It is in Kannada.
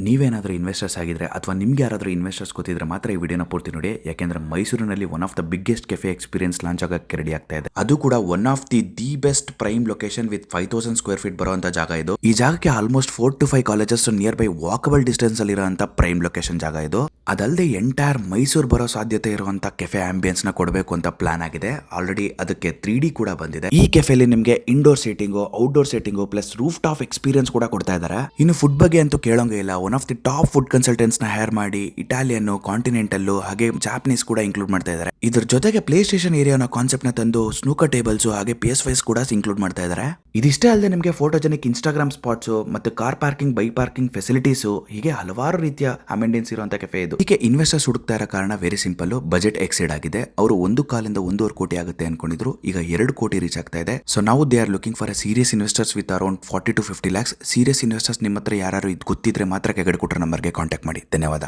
ನೀವೇನಾದರೂ ಇನ್ವೆಸ್ಟರ್ಸ್ ಆಗಿದ್ರೆ ಅಥವಾ ನಿಮ್ಗೆ ಯಾರಾದರೂ ಇನ್ವೆಸ್ಟರ್ಸ್ ಗೊತ್ತಿದ್ರೆ ಮಾತ್ರ ಈ ವಿಡಿಯೋನ ಪೂರ್ತಿ ನೋಡಿ. ಯಾಕೆಂದ್ರೆ ಮೈಸೂರಿನಲ್ಲಿ one of the biggest cafe experience launch ಆಗಕ್ಕೆ ರೆಡಿ ಆಗ್ತಾ ಇದೆ. ಅದು ಕೂಡ one of the best prime location with 5000 square feet ಬರುವಂತ ಜಾಗ ಇದು. ಈ ಜಾಗಕ್ಕೆ almost 4 to 5 colleges near by walkable distance ಅಲ್ಲಿ ಇರುವಂತ ಪ್ರೈಮ್ ಲೊಕೇಶನ್ ಜಾಗ ಇದು. ಅದಲ್ಲದೆ ಎಂಟೈರ್ ಮೈಸೂರು ಬರೋ ಸಾಧ್ಯತೆ ಇರುವಂತ ಕೆಫೆ ಆಂಬಿಯನ್ಸ್ ನ ಕೊಡಬೇಕು ಅಂತ ಪ್ಲಾನ್ ಆಗಿದೆ. ಆಲ್ರೆಡಿ ಅದಕ್ಕೆ 3D ಕೂಡ ಬಂದಿದೆ. ಈ ಕೆಫೆಲಿ ನಿಮ್ಗೆ indoor seating, outdoor seating plus roof top experience ಕೂಡ ಕೊಡ್ತಾ ಇದ್ದಾರೆ. ಇನ್ನು ಫುಡ್ ಬಗ್ಗೆ ಅಂತೂ ಕೇಳೋಂಗೇ ಇಲ್ಲ. One of the top food consultants ನ ಹೈರ್ ಮಾಡಿ ಇಟಾಲಿಯನ್, ಕಾಂಟಿನೆಂಟಲ್ ಹಾಗೆ ಜಾಪನೀಸ್ ಕೂಡ ಇನ್ಕ್ಲೂಡ್ ಮಾಡ್ತಾ ಇದ್ದಾರೆ. ಇದ್ರ ಜೊತೆಗೆ ಪ್ಲೇ ಸ್ಟೇಷನ್ ಏರಿಯಾನ ಕಾನ್ಸೆಪ್ಟ್ ನ ತಂದು ಸ್ನೂಕರ್ ಟೇಬಲ್ಸ್ ಹಾಗೆ PS5 ಕೂಡ ಇನ್ಕ್ಲೂಡ್ ಮಾಡ್ತಾ ಇದ್ದಾರೆ. ಇದಿಷ್ಟೇ ಅಲ್ಲದೆ ನಿಮಗೆ ಫೋಟೋಜೆನಿಕ್ ಇನ್ಸ್ಟಾಗ್ರಾಮ್ ಸ್ಪಾಟ್ಸ್ ಮತ್ತು car parking, bike parking facilities ಹೀಗೆ ಹಲವಾರು ರೀತಿಯ ಅಮೆಂಡೆನ್ಸ್ ಇರುವಂತ ಕೆಫೆ ಇದು. ಇದಕ್ಕೆ ಇನ್ವೆಸ್ಟರ್ಸ್ ಹುಡುಕ್ತಾ ಇರೋ ಕಾರಣ ವೆರಿ ಸಿಂಪಲ್, ಬಜೆಟ್ ಎಕ್ಸೀಡ್ ಆಗಿದೆ. ಅವರು 1.5 ಕೋಟಿ ಆಗುತ್ತೆ ಅನ್ಕೊಂಡಿದ್ರು, ಈಗ 2 ಕೋಟಿ ರೀಚ್ ಆಗ್ತಾ ಇದೆ. ಸೊ ನಾವು they are looking for a serious investors with around 40 to 50 lakhs. Serious investors ನಿಮ್ಮ ಹತ್ರ ಯಾರು ಇದು ಗೊತ್ತಿದ್ರೆ ಮಾತ್ರ ಕೆಳಗಡೆ ಕೊಟ್ಟರೆ ನಂಬರ್ಗೆ ಕಾಂಟ್ಯಾಕ್ಟ್ ಮಾಡಿ. ಧನ್ಯವಾದ.